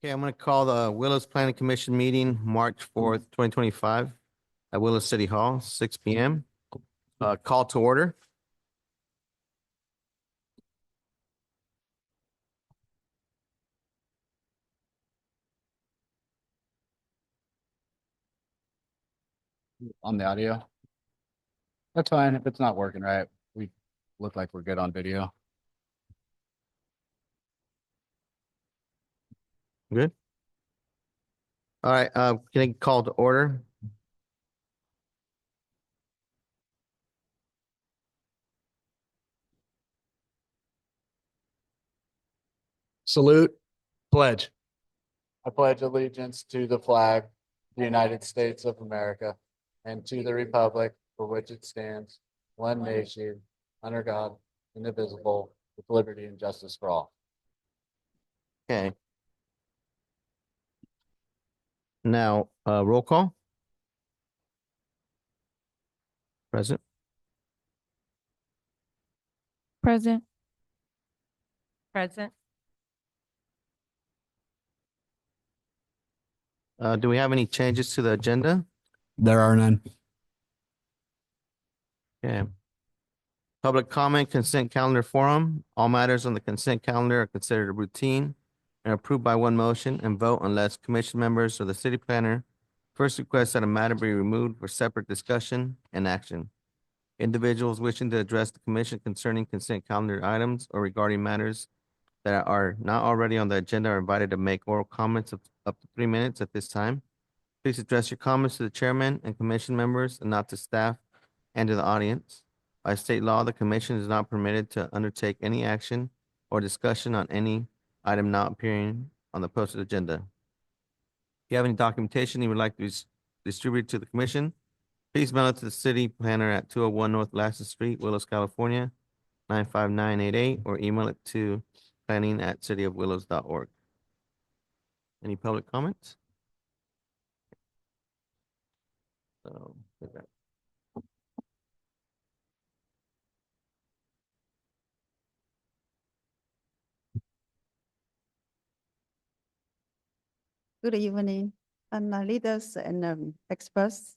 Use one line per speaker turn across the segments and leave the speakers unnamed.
Okay, I'm going to call the Willows Planning Commission meeting, March 4th, 2025 at Willows City Hall, 6 p.m. Call to order.
On the audio. That's fine. If it's not working right, we look like we're good on video.
Good. All right, can I call to order?
Salute, pledge. I pledge allegiance to the flag, of the United States of America, and to the republic for which it stands, one nation, under God, indivisible, with liberty and justice for all.
Okay. Now, roll call. Present.
Present. Present.
Do we have any changes to the agenda?
There are none.
Okay. Public comment consent calendar forum. All matters on the consent calendar are considered routine and approved by one motion and vote unless commission members or the city planner first request that a matter be removed for separate discussion and action. Individuals wishing to address the commission concerning consent calendar items or regarding matters that are not already on the agenda are invited to make oral comments of up to 3 minutes at this time. Please address your comments to the chairman and commission members and not to staff and to the audience. By state law, the commission is not permitted to undertake any action or discussion on any item not appearing on the posted agenda. If you have any documentation you would like to distribute to the commission, please mail it to the city planner at 201 North Lasses Street, Willows, California, 95988, or email it to planning@cityofwillows.org. Any public comments? So,
Good evening, and leaders and experts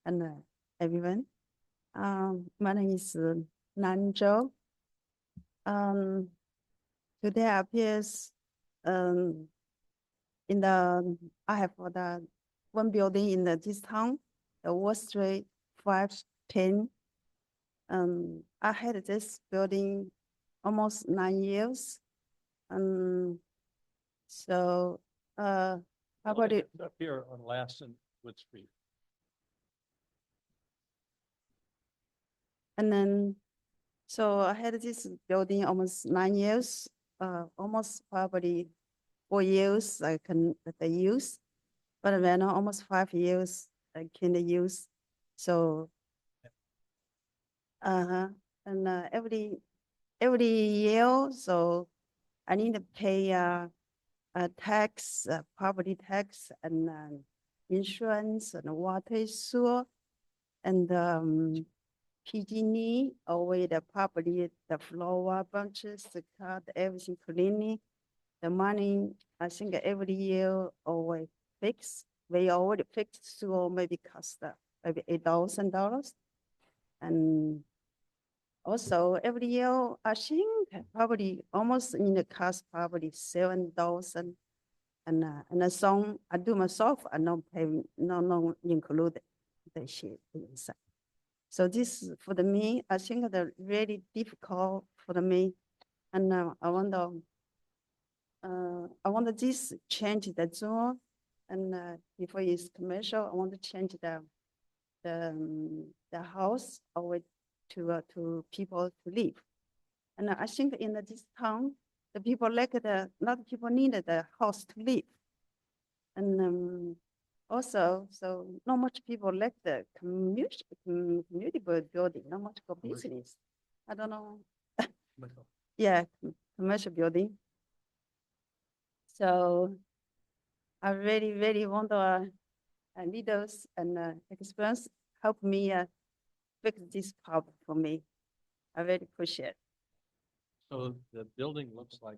and everyone. My name is Nan Zhou. Today I appears in the I have for the one building in this town, the Wall Street 510. I had this building almost 9 years. So probably
Up here on Last and Wood Street.
and then so I had this building almost 9 years, almost probably 4 years I can use, but then almost 5 years I can't use. So and every year, so I need to pay a tax, property tax, and insurance, and water, sewer, and PG&E, over the property, the flower bunches, the cut, everything cleaning. The money, I think every year always fixed. We already fixed, so maybe cost maybe $8,000. And also every year, I think probably almost in the cost probably 7,000. And some I do myself, I don't pay, no include the shit inside. So this for me, I think they're really difficult for me, and I want this change the zone, and before it's commercial, I want to change the house over to people to live, and I think in this town, the people like not people need the house to live, and also, so not much people like the community building, not much for business. I don't know. Yeah, commercial building. So I really, really want leaders and experts help me fix this problem for me. I really appreciate it.
So the building looks like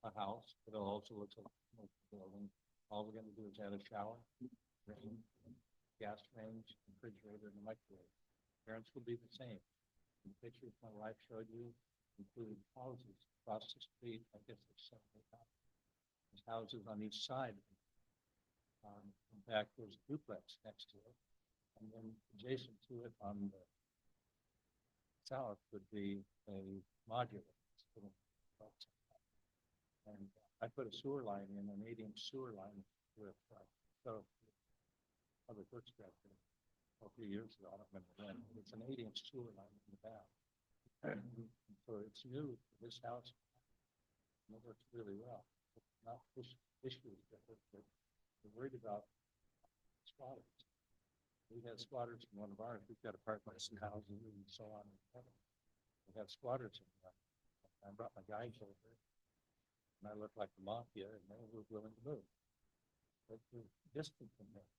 a house, but it'll also look like a commercial building. All we're gonna do is add a shower, drain, gas range, refrigerator, and a microwave. Parents will be the same. The pictures my wife showed you include houses across the street. I guess there's several houses. There's houses on each side. In fact, there's a duplex next to it. And then adjacent to it on the south would be a modular. And I put a sewer line in, an 8-inch sewer line with, so public works director a few years ago, I don't remember when. It's an 8-inch sewer line in the back. So it's new for this house. And it works really well. Not issues that we're worried about squatters. We had squatters in one of ours. We've got apartments and houses and so on. We have squatters in there. I brought my guys over, and I looked like the mafia, and they were willing to move. But we're distant from there.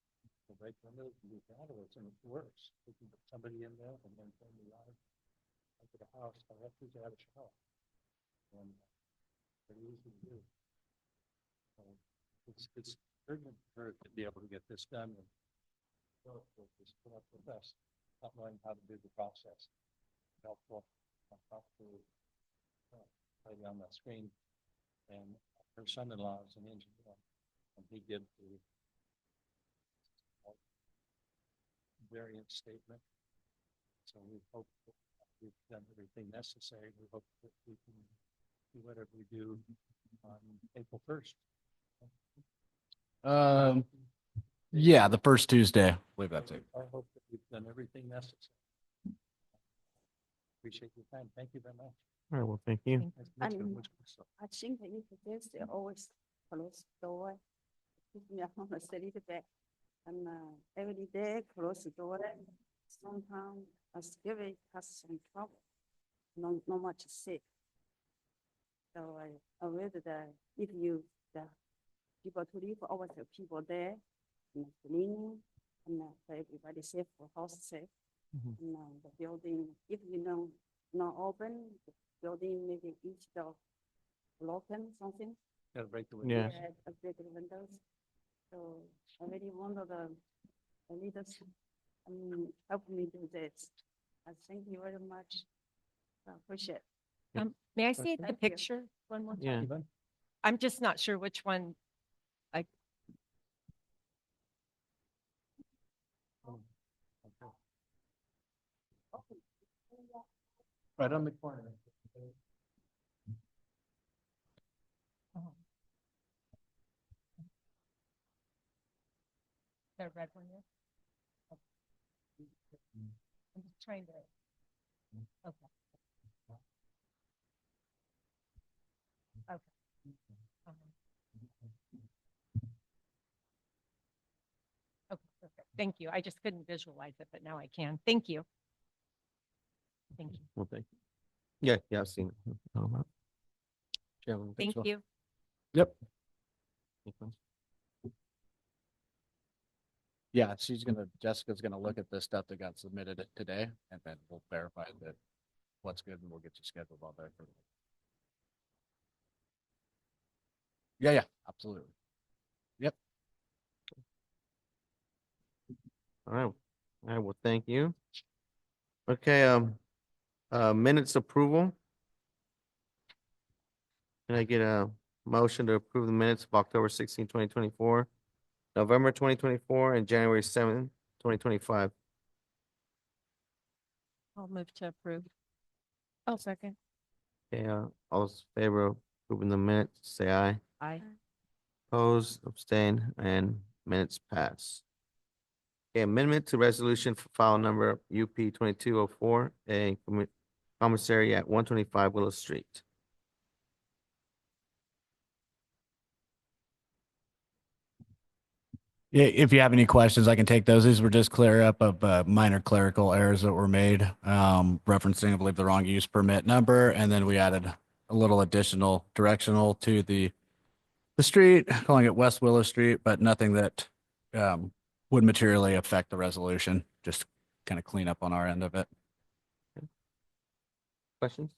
They break windows and do vandalism, and it works. We can put somebody in there and then turn the yard into the house. I have to have a shower. And pretty easy to do. So it's urgent for her to be able to get this done and just put up with us, not knowing how to do the process. Helpful. I talked to lady on the screen, and her son-in-law is an engineer, and he did the variance statement. So we hope that we've done everything necessary. We hope that we can do whatever we do on April 1st.
Yeah, the first Tuesday. I believe that's it.
I hope that we've done everything necessary. Appreciate your time. Thank you very much.
All right, well, thank you.
I think if this, they always close door. Keep me honest a little bit. And every day close the door. Sometimes I scary has some trouble. No much sick. So I read that if you, the people to live, always have people there, and cleaning, and for everybody safe, for house safe.
Mhm.
And the building, if you know, not open, the building maybe each door broken, something.
Gotta break the
Yeah.
windows.
A big windows. So I really wonder the leaders, help me do this. I thank you very much. I appreciate it.
May I see the
Thank you.
picture one more
Yeah.
time?
Even?
I'm just not sure which one.
Right on the corner.
The red one is? I'm just trying to. Okay. Okay. Okay, perfect. Thank you. I just couldn't visualize it, but now I can. Thank you. Thank you.
Well, thank you. Yeah, I've seen it.
Thank you.
Yep.
you.
Yeah, Jessica's gonna look at the stuff that got submitted today, and then we'll verify that what's good, and we'll get you scheduled on there for. Yeah, absolutely. Yep.
All right, well, thank you. Okay, minutes approval. Can I get a motion to approve the minutes of October 16, 2024, November 2024, and January 7, 2025?
I'll move to approve. I'll second.
Okay, all those in favor of approving the minutes, say aye.
Aye.
Oppose, abstain, and minutes pass. Okay, amendment to resolution for file number UP 2204, a commissary at 125 Willow Street.
Yeah, if you have any questions, I can take those. These were just clear up of minor clerical errors that were made, referencing, I believe, the wrong use permit number, and then we added a little additional directional to the street, calling it West Willow Street, but nothing that would materially affect the resolution. Just kind of clean up on our end of it.
Questions?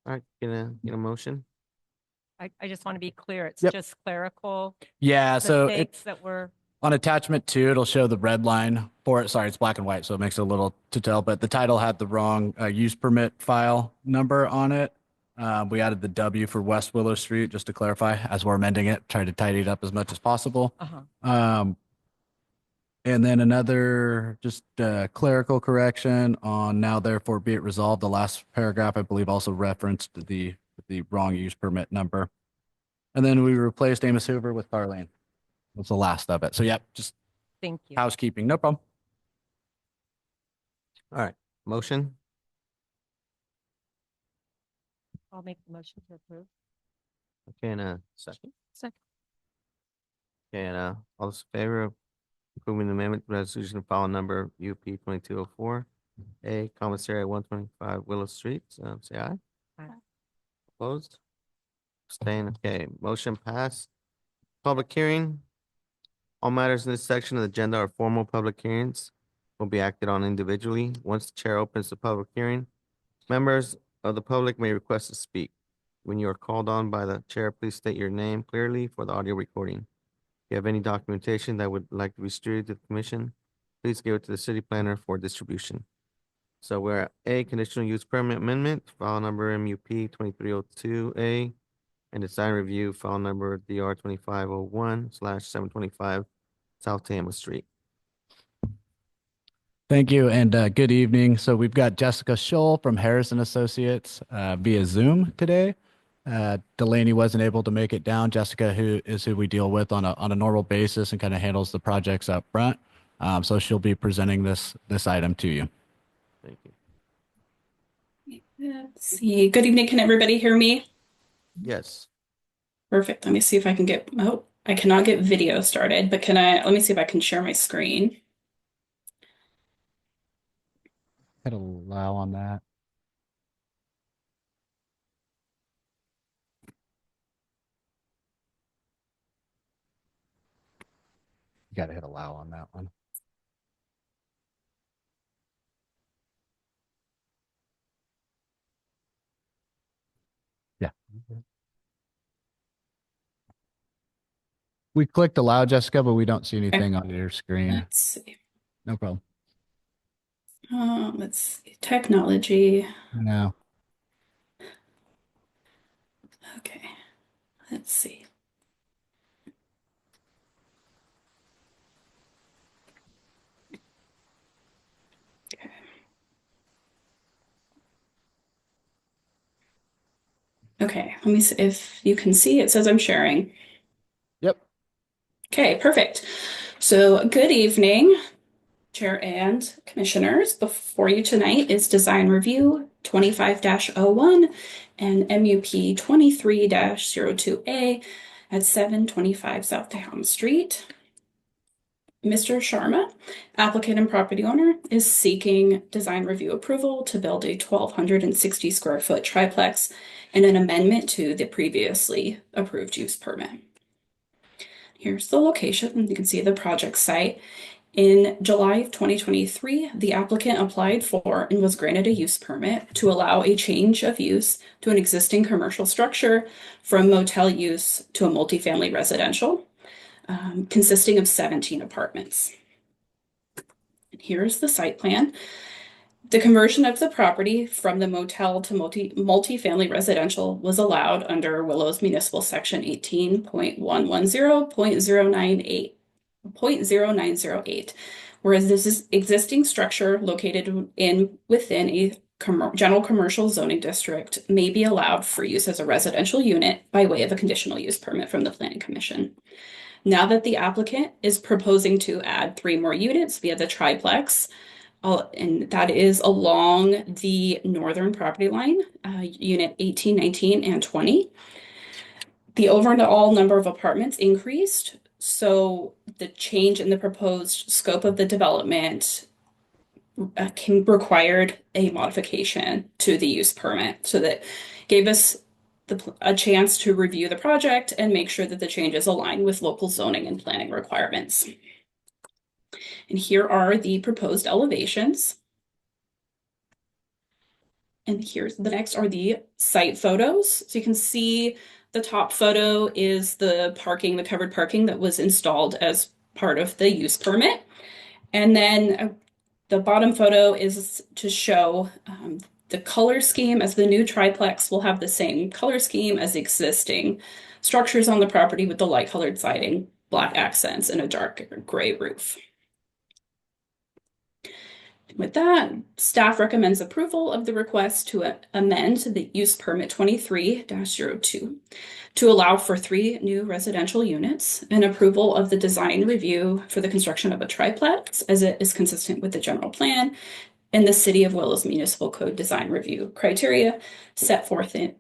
All right, get a motion.
I just want to be clear. It's
Yep.
just clerical
Yeah, so
mistakes that were,
on attachment 2, it'll show the red line for it. Sorry, it's black and white, so it makes it a little to tell, but the title had the wrong use permit file number on it. We added the W for West Willow Street, just to clarify, as we're amending it, trying to tidy it up as much as possible.
uh-huh.
And then another just clerical correction on now therefore be it resolved. The last paragraph, I believe, also referenced the wrong use permit number. And then we replaced Amos Hoover with Carlene. Was the last of it. So yep, just
Thank you.
housekeeping, no problem.
All right, motion,
I'll make the motion to approve.
okay, and a second.
Second.
Okay, and all those in favor of approving the amendment to resolution of file number UP 2204, A, commissary at 125 Willow Street, say aye.
Aye.
Opposed? Abstain, okay, motion passed. Public hearing. All matters in this section of the agenda are formal public hearings, will be acted on individually. Once the chair opens the public hearing, members of the public may request to speak. When you are called on by the chair, please state your name clearly for the audio recording. If you have any documentation that would like to be distributed to the commission, please give it to the city planner for distribution. So we're at A, conditional use permit amendment, file number MUP 2302A, and design review, file number DR 2501/725 South Tama Street.
Thank you and good evening. So we've got Jessica Scholl from Harrison Associates via Zoom today. Delaney wasn't able to make it down. Jessica, who we deal with on a normal basis and kind of handles the projects up front. So she'll be presenting this item to you.
Thank you.
Let's see. Good evening. Can everybody hear me?
Yes,
Perfect. Let me see if I can get, oh, I cannot get video started, but let me see if I can share my screen.
Hit allow on that. You got to hit allow on that one. Yeah. We clicked allow, Jessica, but we don't see anything on your screen.
Let's see.
No problem.
Let's see. Technology.
No.
Okay. Let's see. Okay, let me see if you can see. It says I'm sharing.
Yep.
Okay, perfect. So good evening, Chair and Commissioners. Before you tonight is Design Review 25-01 and MUP 23-02A at 725 South Tehama Street. Mr. Sharma, applicant and property owner, is seeking design review approval to build a 1,260 square foot triplex and an amendment to the previously approved use permit. Here's the location. You can see the project site. In July of 2023, the applicant applied for and was granted a use permit to allow a change of use to an existing commercial structure from motel use to a multifamily residential. Consisting of 17 apartments. And here's the site plan. The conversion of the property from the motel to multifamily residential was allowed under Willow's Municipal Section 18.110.098.0908, whereas this is existing structure located within a general commercial zoning district may be allowed for use as a residential unit by way of a conditional use permit from the Planning Commission. Now that the applicant is proposing to add 3 more units via the triplex, and that is along the northern property line, unit 18, 19, and 20. The overall number of apartments increased, so the change in the proposed scope of the development required a modification to the use permit. So that gave us a chance to review the project and make sure that the changes align with local zoning and planning requirements. And here are the proposed elevations. And here's the next are the site photos. So you can see The top photo is the parking, the covered parking that was installed as part of the use permit. And then the bottom photo is to show the color scheme, as the new triplex will have the same color scheme as the existing structures on the property with the light colored siding, black accents, and a dark gray roof. With that, staff recommends approval of the request to amend the use permit 23-02 to allow for 3 new residential units and approval of the design review for the construction of a triplex as it is consistent with the general plan and the City of Willows Municipal Code design review criteria set forth in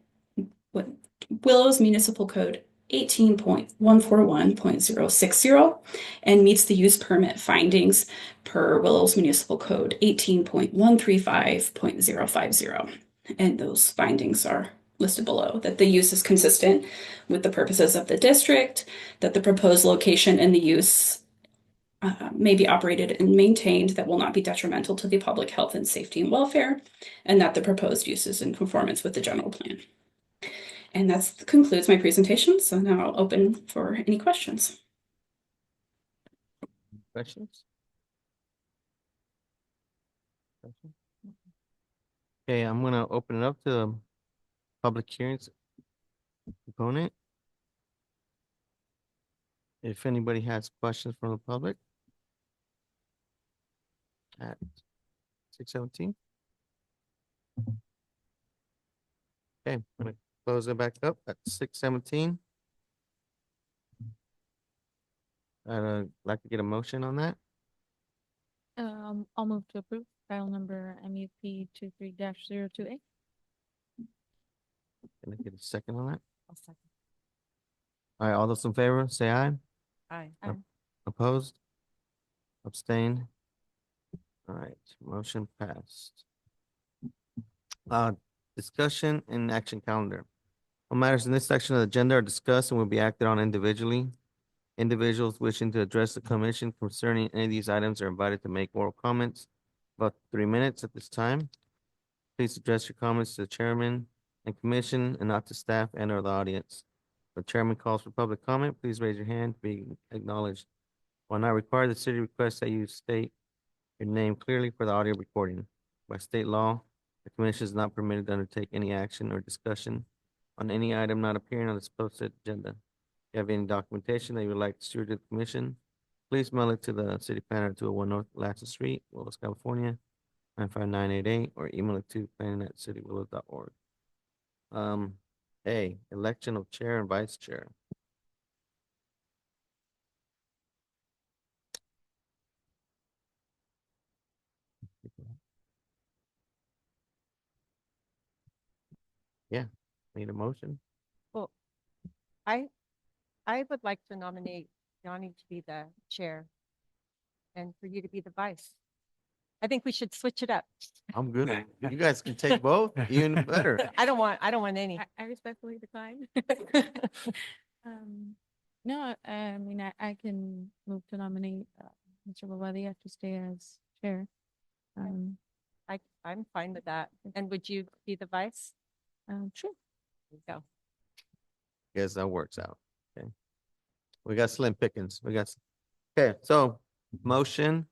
Willows Municipal Code 18.141.060 and meets the use permit findings per Willows Municipal Code 18.135.050. And those findings are listed below, that the use is consistent with the purposes of the district, that the proposed location and the use may be operated and maintained that will not be detrimental to the public health and safety and welfare, and that the proposed use is in conformance with the general plan. And that concludes my presentation. So now I'll open for any questions.
Questions? Questions? Okay, I'm gonna open it up to public hearings component. If anybody has questions from the public. At 6:17. Okay, I'm gonna close it back up at 6:17. I'd like to get a motion on that.
I'll move to approve file number MUP 23-02A.
Can I get a second on that?
I'll second.
All right, all those in favor, say aye.
Aye.
Aye.
Opposed? Abstain? All right, motion passed. Discussion and action calendar. All matters in this section of the agenda are discussed and will be acted on individually. Individuals wishing to address the commission concerning any of these items are invited to make oral comments about 3 minutes at this time. Please address your comments to the chairman and commission and not to staff and or the audience. The chairman calls for public comment. Please raise your hand to be acknowledged. While not required, the city requests that you state your name clearly for the audio recording. By state law, the commission is not permitted to undertake any action or discussion on any item not appearing on this posted agenda. If you have any documentation that you would like to distribute to the commission, please mail it to the city planner, 201 North Latson Street, Willows, California, 95988, or email it to planning@citywillows.org. A, election of chair and vice chair. Yeah, need a motion?
Well, I would like to nominate Yanni to be the chair and for you to be the vice. I think we should switch it up.
I'm good. You guys can take both, even better.
I don't want any.
I respectfully decline. No, I mean, I can move to nominate Mr. Bavadia to stay as chair.
I'm fine with that. And would you be the vice?
Sure.
There you go.
Guess that works out. Okay. We got slim pickings. Okay, so motion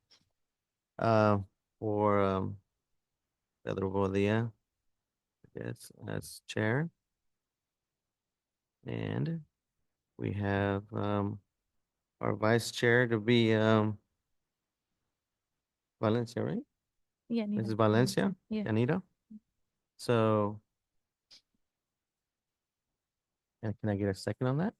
for Pedro Boveda, I guess, as chair. And we have our vice chair to be Valencia, right?
Yeah. Nina.
Mrs. Valencia,
Yeah.
Anita. So can I get a second on that?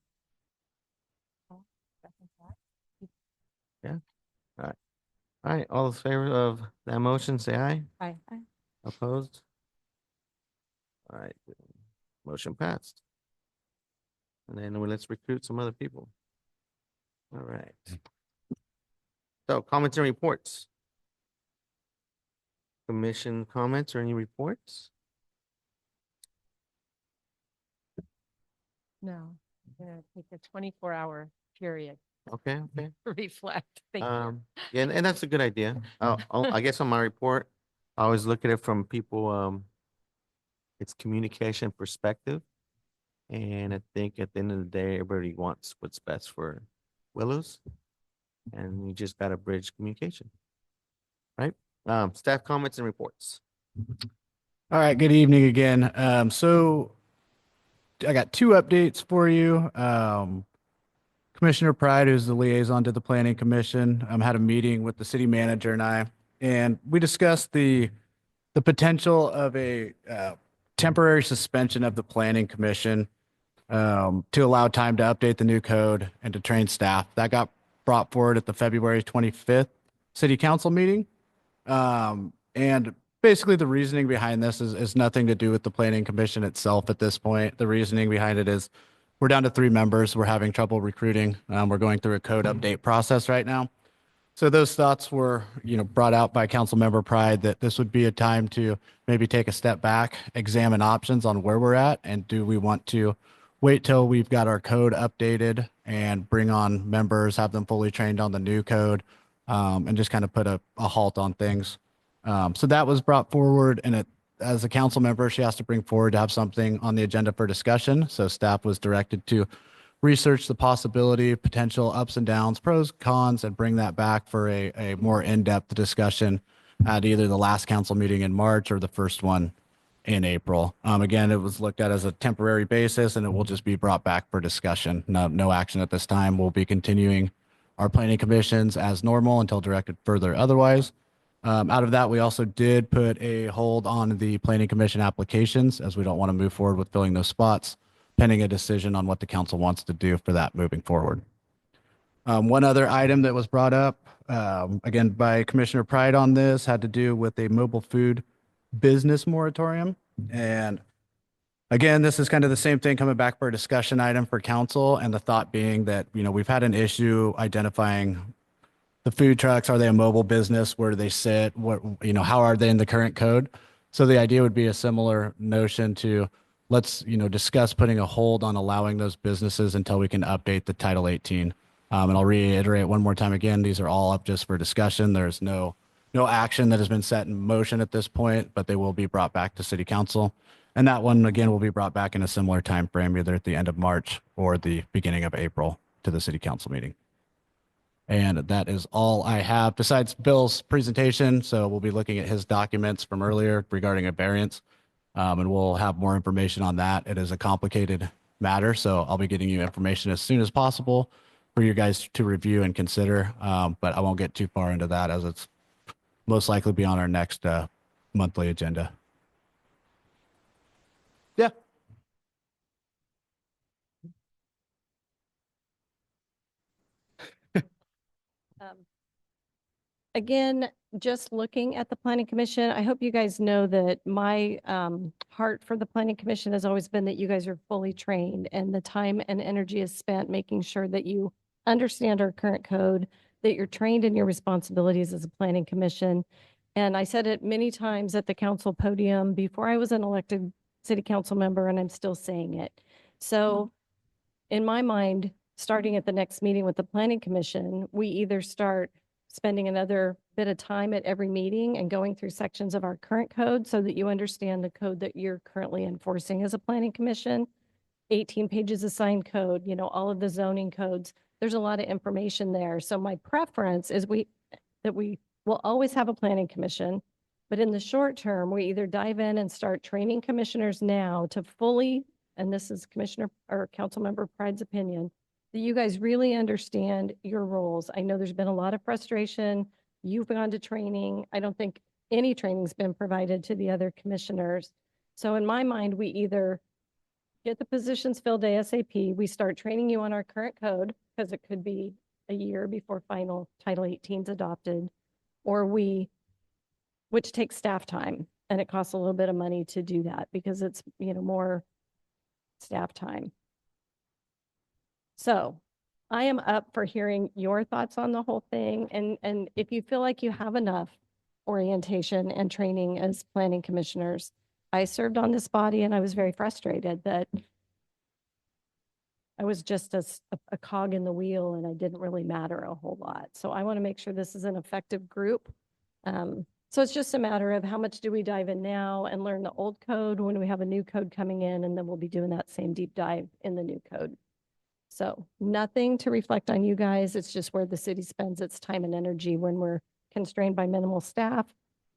All right, all in favor of that motion, say aye.
Aye.
Aye.
Opposed? All right, motion passed. And then let's recruit some other people. All right. So comments and reports. Commission comments or any reports?
No, I'm gonna take a 24-hour period
Okay, okay.
to reflect. Thank you.
Yeah, and that's a good idea. I guess on my report, I always look at it from people, it's communication perspective. And I think at the end of the day, everybody wants what's best for Willows. And we just gotta bridge communication. Right? Staff comments and reports.
All right, good evening again. So I got two updates for you. Commissioner Pride, who's the liaison to the Planning Commission, had a meeting with the city manager and we discussed the potential of a temporary suspension of the Planning Commission to allow time to update the new code and to train staff. That got brought forward at the February 25th City Council meeting. And basically the reasoning behind this is nothing to do with the Planning Commission itself at this point. The reasoning behind it is we're down to 3 members. We're having trouble recruiting. We're going through a code update process right now. So those thoughts were, brought out by Councilmember Pride that this would be a time to maybe take a step back, examine options on where we're at, and do we want to wait till we've got our code updated and bring on members, have them fully trained on the new code, and just kind of put a halt on things. So that was brought forward, and as a council member, she has to bring forward to have something on the agenda for discussion. So staff was directed to research the possibility, potential ups and downs, pros, cons, and bring that back for a more in-depth discussion at either the last council meeting in March or the first one in April. Again, it was looked at as a temporary basis, and it will just be brought back for discussion. No action at this time. We'll be continuing our planning commissions as normal until directed further otherwise. Out of that, we also did put a hold on the planning commission applications as we don't want to move forward with filling those spots, pending a decision on what the council wants to do for that moving forward. One other item that was brought up, again, by Commissioner Pride on this had to do with a mobile food business moratorium. And again, this is kind of the same thing coming back for a discussion item for council. And the thought being that, we've had an issue identifying the food trucks. Are they a mobile business? Where do they sit? What, how are they in the current code? So the idea would be a similar notion to let's, discuss putting a hold on allowing those businesses until we can update the Title 18. And I'll reiterate one more time again, these are all up just for discussion. There's no action that has been set in motion at this point, but they will be brought back to city council. And that one, again, will be brought back in a similar time frame, either at the end of March or the beginning of April to the city council meeting. And that is all I have besides Bill's presentation. So we'll be looking at his documents from earlier regarding a variance. And we'll have more information on that. It is a complicated matter, so I'll be getting you information as soon as possible for you guys to review and consider. But I won't get too far into that as it's most likely be on our next monthly agenda. Yeah.
Again, just looking at the planning commission, I hope you guys know that my heart for the planning commission has always been that you guys are fully trained and the time and energy is spent making sure that you understand our current code, that you're trained in your responsibilities as a planning commission. And I said it many times at the council podium before I was an elected city council member, and I'm still saying it. So in my mind, starting at the next meeting with the planning commission, we either start spending another bit of time at every meeting and going through sections of our current code so that you understand the code that you're currently enforcing as a planning commission. 18 pages of signed code, all of the zoning codes. There's a lot of information there. So my preference is that we will always have a planning commission, but in the short term, we either dive in and start training commissioners now to fully, and this is Commissioner or Councilmember Pride's opinion, that you guys really understand your roles. I know there's been a lot of frustration. You've gone to training. I don't think any training's been provided to the other commissioners. So in my mind, we either get the positions filled ASAP, we start training you on our current code, because it could be a year before final Title 18 is adopted, or which takes staff time, and it costs a little bit of money to do that because it's, more staff time. So I am up for hearing your thoughts on the whole thing. And if you feel like you have enough orientation and training as planning commissioners, I served on this body and I was very frustrated that I was just a cog in the wheel and I didn't really matter a whole lot. So I want to make sure this is an effective group. So it's just a matter of how much do we dive in now and learn the old code when we have a new code coming in, and then we'll be doing that same deep dive in the new code. So nothing to reflect on you guys. It's just where the city spends its time and energy when we're constrained by minimal staff,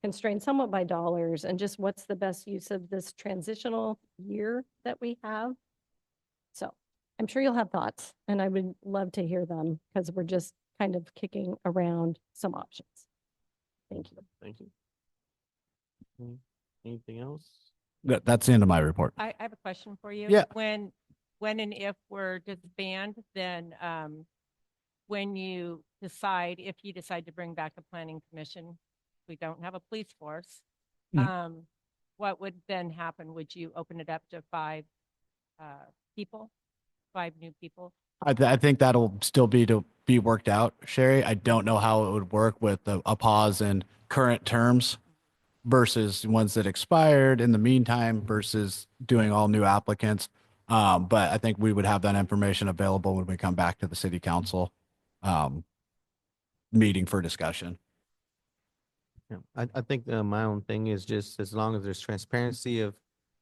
constrained somewhat by dollars, and just what's the best use of this transitional year that we have. So I'm sure you'll have thoughts, and I would love to hear them because we're just kind of kicking around some options. Thank you.
Thank you. Anything else?
That's the end of my report.
I have a question for you.
Yeah.
When and if we're disbanded, then when you decide, if you decide to bring back a planning commission, we don't have a police force. What would then happen? Would you open it up to 5 people, 5 new people?
I think that'll still be to be worked out, Sherry. I don't know how it would work with a pause in current terms versus ones that expired in the meantime versus doing all new applicants. But I think we would have that information available when we come back to the city council meeting for discussion.
Yeah, I think my own thing is just as long as there's transparency of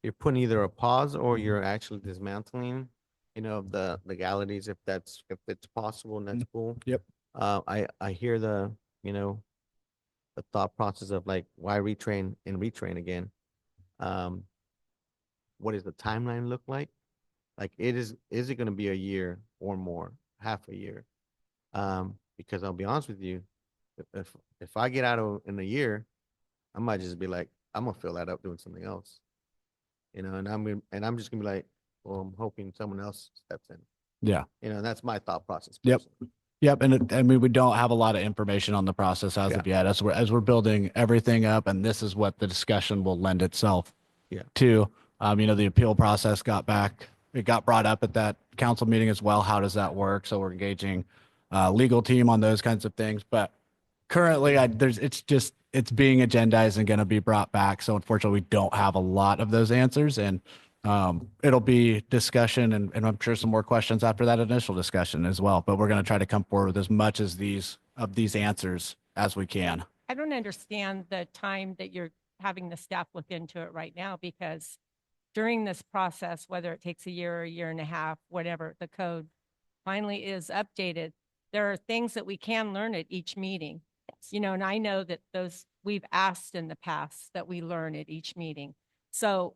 you're putting either a pause or you're actually dismantling, of the legalities, if it's possible, and that's cool.
Yep.
I hear the thought process of like, why retrain and retrain again? What does the timeline look like? Like is it going to be a year or more, half a year? Because I'll be honest with you, if I get out in a year, I might just be like, I'm gonna fill that up doing something else, and I'm just gonna be like, well, I'm hoping someone else steps in.
Yeah.
That's my thought process.
Yep.
personally.
Yep. And we don't have a lot of information on the process as of yet, as we're building everything up, and this is what the discussion will lend itself to. The appeal process it got brought up at that council meeting as well. How does that work? So we're engaging legal team on those kinds of things. But currently it's being agendized and going to be brought back. So unfortunately, we don't have a lot of those answers, and it'll be discussion and I'm sure some more questions after that initial discussion as well. But we're going to try to come forward with as much as these answers as we can.
I don't understand the time that you're having the staff look into it right now, because during this process, whether it takes a year or a year and a half, whatever, the code finally is updated, there are things that we can learn at each meeting. And I know that those we've asked in the past that we learn at each meeting. So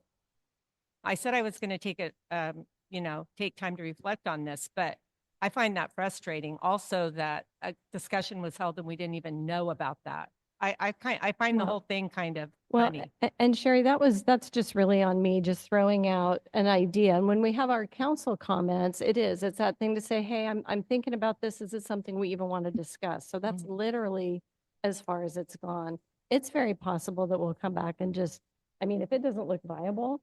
I said I was going to take time to reflect on this, but I find that frustrating also that a discussion was held and we didn't even know about that. I find the whole thing kind of funny.
And Sherry, that's just really on me, just throwing out an idea. And when we have our council comments, it's that thing to say, hey, I'm thinking about this. Is this something we even want to discuss? So that's literally as far as it's gone. It's very possible that we'll come back and if it doesn't look viable,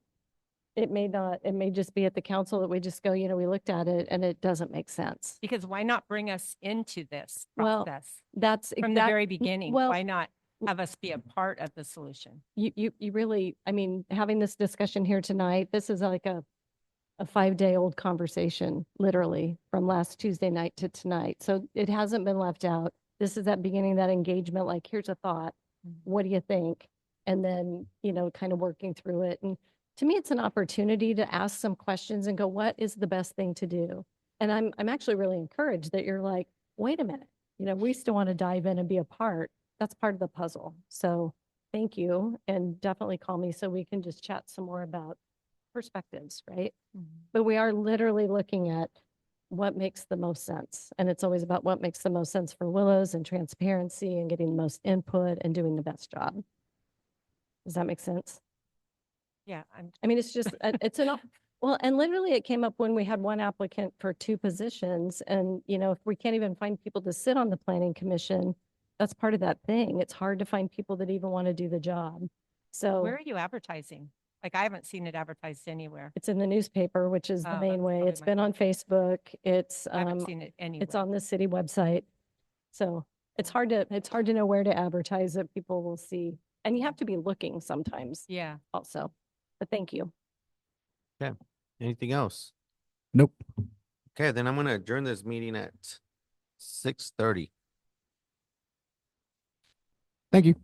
it may just be at the council that we just go, we looked at it and it doesn't make sense.
Because why not bring us into this
Well,
process
That's
from the very beginning?
well-
Why not have us be a part of the solution?
You really, having this discussion here tonight, this is like a 5-day-old conversation, literally, from last Tuesday night to tonight. So it hasn't been left out. This is that beginning, that engagement, like, here's a thought. What do you think? And then, kind of working through it. And to me, it's an opportunity to ask some questions and go, what is the best thing to do? And I'm actually really encouraged that you're like, wait a minute, we still want to dive in and be a part. That's part of the puzzle. So thank you. And definitely call me so we can just chat some more about perspectives, right? But we are literally looking at what makes the most sense. And it's always about what makes the most sense for Willows and transparency and getting the most input and doing the best job. Does that make sense?
Yeah,
It's just, well, and literally it came up when we had one applicant for 2 positions. And, if we can't even find people to sit on the planning commission, that's part of that thing. It's hard to find people that even want to do the job. So
where are you advertising? Like, I haven't seen it advertised anywhere.
it's in the newspaper, which is the
Oh,
main
that's
way.
probably
It's
my
been on Facebook. It's,
I haven't seen it anywhere.
it's on the city website. So it's hard to know where to advertise that people will see. And you have to be looking sometimes
Yeah.
also. But thank you.
Anything else?
Nope.
Okay, then I'm gonna adjourn this meeting at 6:30.
Thank you.